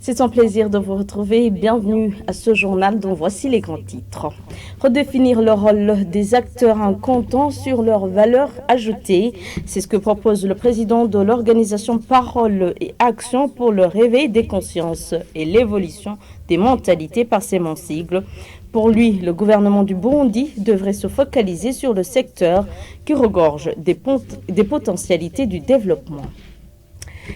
C'est un plaisir de vous retrouver. Bienvenue à ce journal dont voici les grands titres. Redéfinir le rôle des acteurs en comptant sur leur valeur ajoutée. C'est ce que propose le président de l'organisation Parole et Action pour le réveil des consciences et l'évolution des mentalités par ses mon sigle. Pour lui, le gouvernement du Burundi devrait se focaliser sur le secteur qui regorge des potentialités du développement.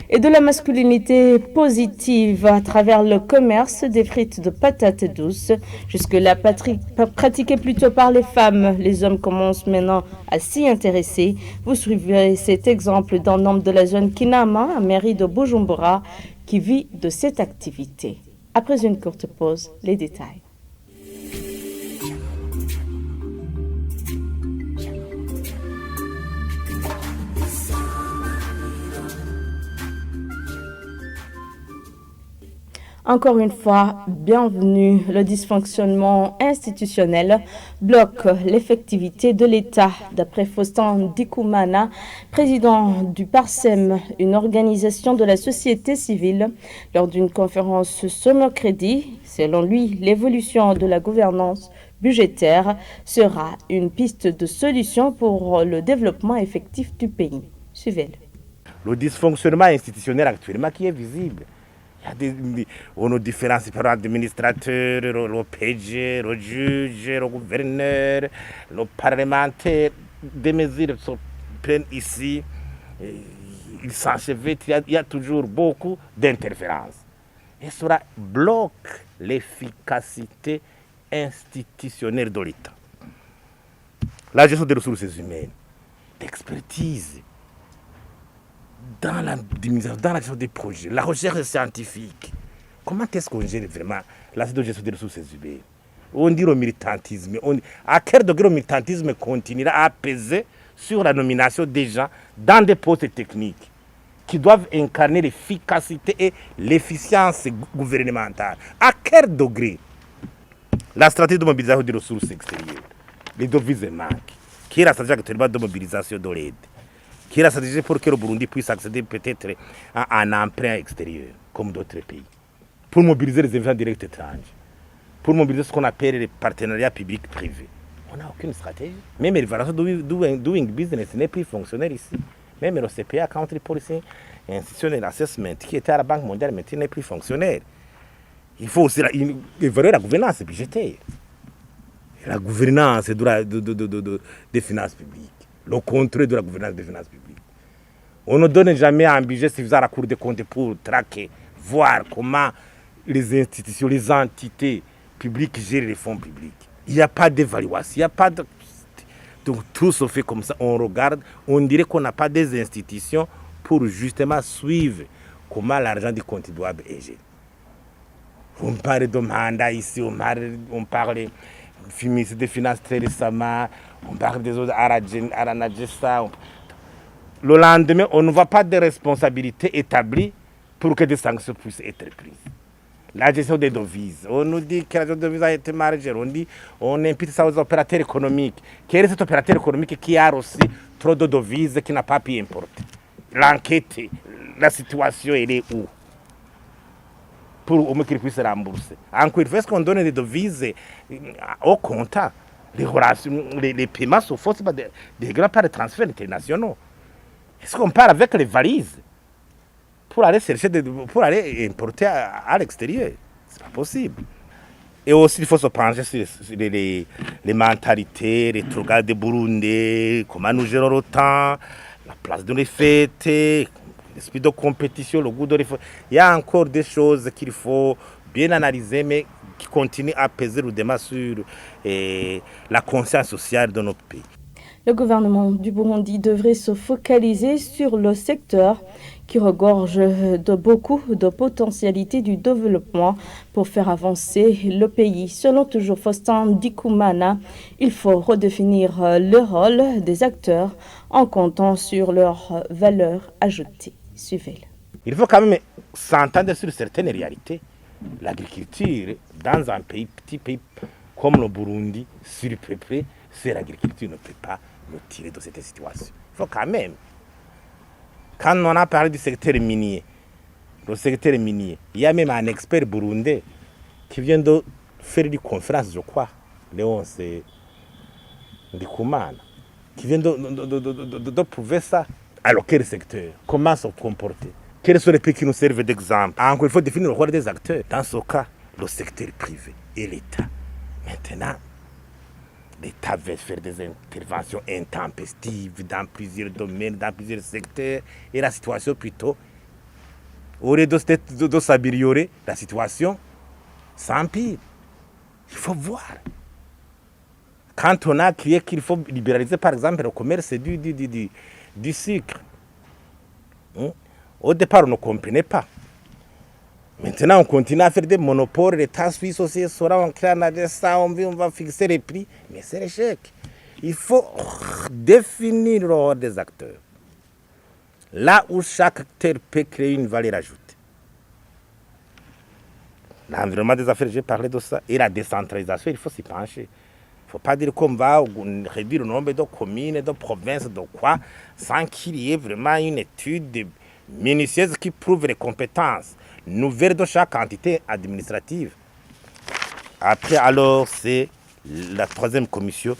Et de la masculinité positive à travers le commerce des frites de patates douces. Jusque-là pratiquée plutôt par les femmes, les hommes commencent maintenant à s'y intéresser. Vous suivez cet exemple d'un homme de la zone Kinama, à mairie de Bujumbura, qui vit de cette activité. Après une courte pause, les détails. Encore une fois, bienvenue. Le dysfonctionnement institutionnel bloque l'effectivité de l'État. D'après Faustin Dikoumana, président du PARSEM, une organisation de la société civile, lors d'une conférence ce mercredi, selon lui, l'évolution de la gouvernance budgétaire sera une piste de solution pour le développement effectif du pays. Suivez-le. Le dysfonctionnement institutionnel actuellement qui est visible. On a différents administrateurs, le PG, le juge, le gouverneur, le parlementaire. Des mesures se prennent ici. Ils s'enchevêtrent. Il y a toujours beaucoup d'interférences. Et cela bloque l'efficacité institutionnelle de l'État. La gestion des ressources humaines, l'expertise, dans la gestion des projets, la recherche scientifique. Comment est-ce qu'on gère vraiment la gestion des ressources humaines? On dit le militantisme. À quel degré le militantisme continuera à peser sur la nomination des gens dans des postes techniques qui doivent incarner l'efficacité et l'efficience gouvernementale? À quel degré la stratégie de mobilisation des ressources extérieures, les devises manquent, qui est la stratégie actuellement de mobilisation de l'aide, qui est la stratégie pour que le Burundi puisse accéder peut-être à un emprunt extérieur, comme d'autres pays, pour mobiliser les investissements directs étrangers, pour mobiliser ce qu'on appelle les partenariats publics-privés. On n'a aucune stratégie. Même l'évaluation doing business n'est plus fonctionnelle ici. Même le CPA, Country Policy Institutional Assessment, qui était à la Banque mondiale, maintenant n'est plus fonctionnel. Il faut aussi évaluer la gouvernance budgétaire, la gouvernance des finances publiques, le contrôle de la gouvernance des finances publiques. On ne donne jamais un budget suffisant à la Cour des comptes pour traquer, voir comment les institutions, les entités publiques gèrent les fonds publics. Il n'y a pas d'évaluation, il n'y a pas de... Donc tout se fait comme ça, on regarde, on dirait qu'on n'a pas des institutions pour justement suivre comment l'argent du contribuable est géré. On parle de mandat ici, on parle des finances très récemment, on parle des autres Aranadjessa. Le lendemain, on ne voit pas de responsabilités établies pour que des sanctions puissent être prises. La gestion des devises, on nous dit que la gestion des devises a été mal gérée, on impute ça aux opérateurs économiques. Quel est cet opérateur économique qui a aussi trop de devises qui n'a pas pu importer? L'enquête, la situation, elle est où? Pour au moins qu'ils puissent rembourser. Encore une fois, est-ce qu'on donne des devises au comptant? Les paiements sont faits par des grands par des transferts internationaux. Est-ce qu'on part avec les valises pour aller chercher, pour aller importer à l'extérieur? C'est pas possible. Et aussi, il faut se pencher sur les mentalités, les trucs de Burundi, comment nous gérons le temps, la place de les fêtes, l'esprit de compétition, le goût de l'effort. Il y a encore des choses qu'il faut bien analyser, mais qui continuent à peser ou demain sur la conscience sociale de notre pays. Le gouvernement du Burundi devrait se focaliser sur le secteur qui regorge de beaucoup de potentialités du développement pour faire avancer le pays. Selon toujours Faustin Dikoumana, il faut redéfinir le rôle des acteurs en comptant sur leur valeur ajoutée. Suivez-le. Il faut quand même s'entendre sur certaines réalités. L'agriculture, dans un petit pays comme le Burundi, surpeuplé, c'est l'agriculture ne peut pas nous tirer de cette situation. Il faut quand même. Quand on a parlé du secteur minier, le secteur minier. Il y a même un expert burundais qui vient de faire une conférence, je crois, Léonce Ndikumana, qui vient de prouver ça. Alors, quel secteur? Comment se comporter? Quels sont les pays qui nous servent d'exemple? Encore, il faut définir le rôle des acteurs. Dans ce cas, le secteur privé et l'État. Maintenant, l'État veut faire des interventions intempestives dans plusieurs domaines, dans plusieurs secteurs, et la situation plutôt, au lieu de s'améliorer, la situation s'empire. Il faut voir. Quand on a crié qu'il faut libéraliser, par exemple, le commerce du sucre, au départ, on ne comprenait pas. Maintenant, on continue à faire des monopoles. L'État suisse aussi sera en train de ça, on va fixer les prix. Mais c'est l'échec. Il faut définir le rôle des acteurs. Là où chaque acteur peut créer une valeur ajoutée. L'environnement des affaires, j'ai parlé de ça. Et la décentralisation, il faut s'y pencher. Il ne faut pas dire qu'on va réduire le nombre de communes, de provinces, de quoi, sans qu'il y ait vraiment une étude minutieuse qui prouve les compétences nouvelles de chaque entité administrative. Après, alors, c'est la troisième commission,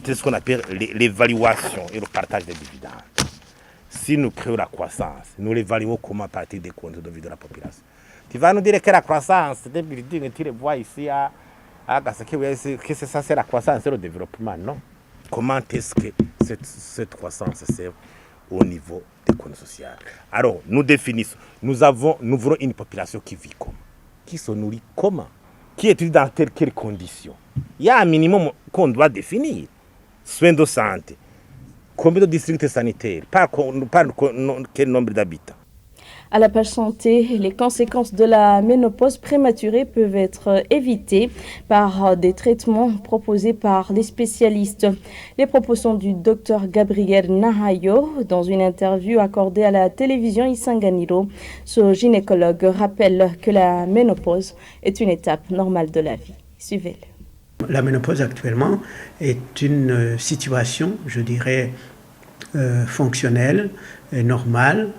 c'est ce qu'on appelle l'évaluation et le partage des dividendes. Si nous créons la croissance, nous l'évaluons comment à partir des comptes de vie de la population. Tu vas nous dire que la croissance, des buildings, tu les vois ici à Gasaki, que c'est ça, c'est la croissance, c'est le développement, non? Comment est-ce que cette croissance sert au niveau des comptes sociaux? Alors, nous définissons, nous voulons une population qui vit comment? Qui se nourrit comment? Qui étudie dans quelles conditions? Il y a un minimum qu'on doit définir. Soins de santé. Combien de districts sanitaires? Par quel nombre d'habitants? À la page santé, les conséquences de la ménopause prématurée peuvent être évitées par des traitements proposés par les spécialistes. Les propos sont du docteur Gabriel Nahayo dans une interview accordée à la télévision Isanganiro. Ce gynécologue rappelle que la ménopause est une étape normale de la vie. Suivez-le. La ménopause actuellement est une situation, je dirais, fonctionnelle et normale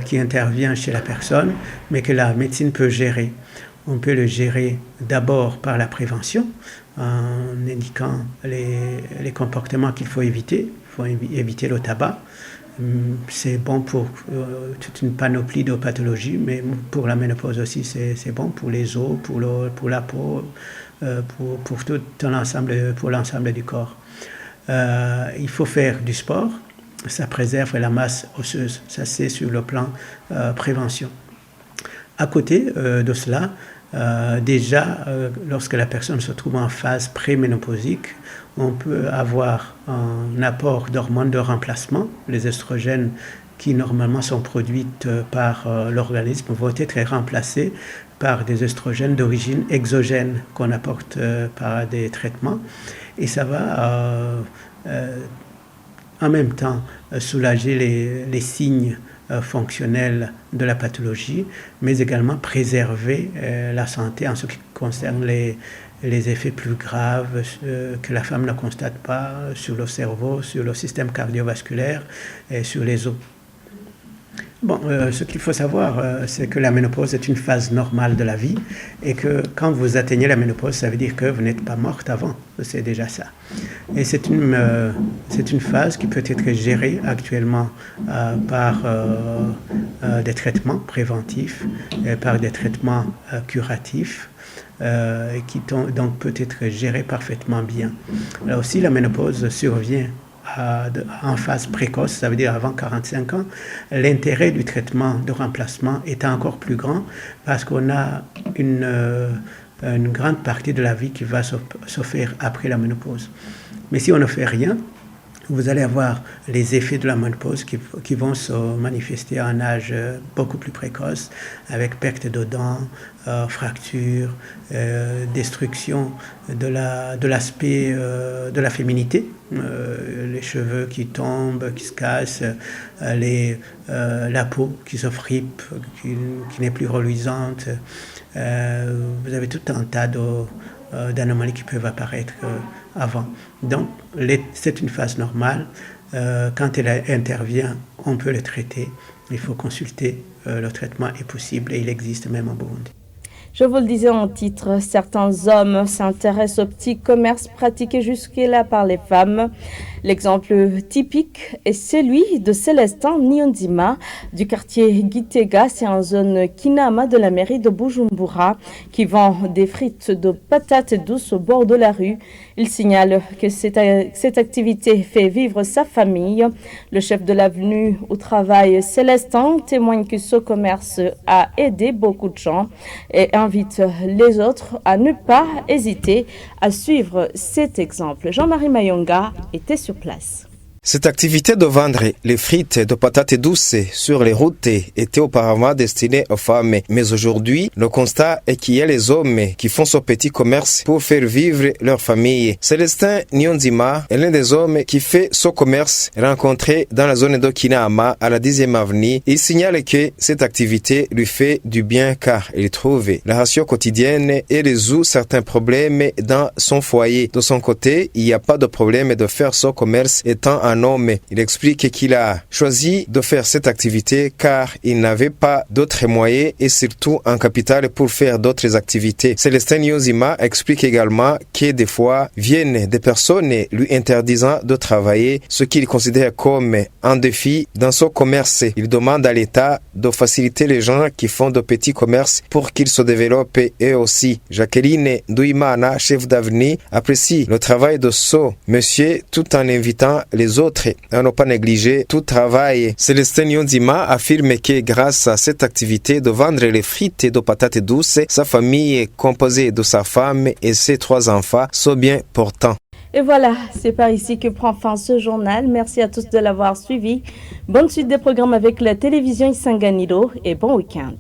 qui intervient chez la personne, mais que la médecine peut gérer. On peut le gérer d'abord par la prévention, en indiquant les comportements qu'il faut éviter. Il faut éviter le tabac. C'est bon pour toute une panoplie de pathologies, mais pour la ménopause aussi, c'est bon pour les os, pour la peau, pour tout l'ensemble du corps. Il faut faire du sport. Ça préserve la masse osseuse. Ça, c'est sur le plan prévention. À côté de cela, déjà, lorsque la personne se trouve en phase préménopausique, on peut avoir un apport d'hormones de remplacement. Les estrogènes qui normalement sont produites par l'organisme vont être remplacés par des estrogènes d'origine exogène qu'on apporte par des traitements. Et ça va en même temps soulager les signes fonctionnels de la pathologie, mais également préserver la santé en ce qui concerne les effets plus graves que la femme ne constate pas sur le cerveau, sur le système cardiovasculaire et sur les os. Bon, ce qu'il faut savoir, c'est que la ménopause est une phase normale de la vie et que quand vous atteignez la ménopause, ça veut dire que vous n'êtes pas morte avant. C'est déjà ça. Et c'est une phase qui peut être gérée actuellement par des traitements préventifs, et par des traitements curatifs. Qui donc peut être gérée parfaitement bien. Là aussi, la ménopause survient en phase précoce, ça veut dire avant 45 ans. L'intérêt du traitement de remplacement est encore plus grand parce qu'on a une grande partie de la vie qui va se faire après la ménopause. Mais si on ne fait rien, vous allez avoir les effets de la ménopause qui vont se manifester à un âge beaucoup plus précoce, avec perte de dents, fractures, destruction de l'aspect de la féminité, les cheveux qui tombent, qui se cassent, la peau qui se fripe, qui n'est plus reluisante. Vous avez tout un tas d'anomalies qui peuvent apparaître avant. Donc, c'est une phase normale. Quand elle intervient, on peut le traiter il faut consulter. Le traitement est possible et il existe même au Burundi. Je vous le disais en titre, certains hommes s'intéressent au petit commerce pratiqué jusque-là par les femmes. L'exemple typique est celui de Célestin Nyondima du quartier Gitega, c'est en zone Kinama de la mairie de Bujumbura, qui vend des frites de patates douces au bord de la rue. Il signale que cette activité fait vivre sa famille. Le chef de l'avenue où travaille Célestin témoigne que ce commerce a aidé beaucoup de gens et invite les autres à ne pas hésiter à suivre cet exemple. Jean-Marie Mayonga était sur place. Cette activité de vendre les frites de patates douces sur les routes était auparavant destinée aux femmes. Mais aujourd'hui, le constat est qu'il y a les hommes qui font ce petit commerce pour faire vivre leur famille. Célestin Nyondima est l'un des hommes qui fait ce commerce rencontré dans la zone d'Okinama à la 10e avenue. Il signale que cette activité lui fait du bien car il trouve la ration quotidienne et résout certains problèmes dans son foyer. De son côté, il n'y a pas de problème de faire ce commerce étant un homme. Il explique qu'il a choisi de faire cette activité car il n'avait pas d'autres moyens et surtout un capital pour faire d'autres activités. Célestin Nyondima explique également que des fois viennent des personnes lui interdisant de travailler, ce qu'il considère comme un défi dans son commerce. Il demande à l'État de faciliter les gens qui font de petits commerces pour qu'ils se développent eux aussi. Jacqueline Douimana, chef d'avenue, apprécie le travail de ce monsieur tout en invitant les autres à ne pas négliger tout travail. Célestin Nyondima affirme que grâce à cette activité de vendre les frites de patates douces, sa famille composée de sa femme et ses 3 enfants sont bien portants. Et voilà, c'est par ici que prend fin ce journal. Merci à tous de l'avoir suivi. Bonne suite des programmes avec la télévision Isanganiro et bon week-end.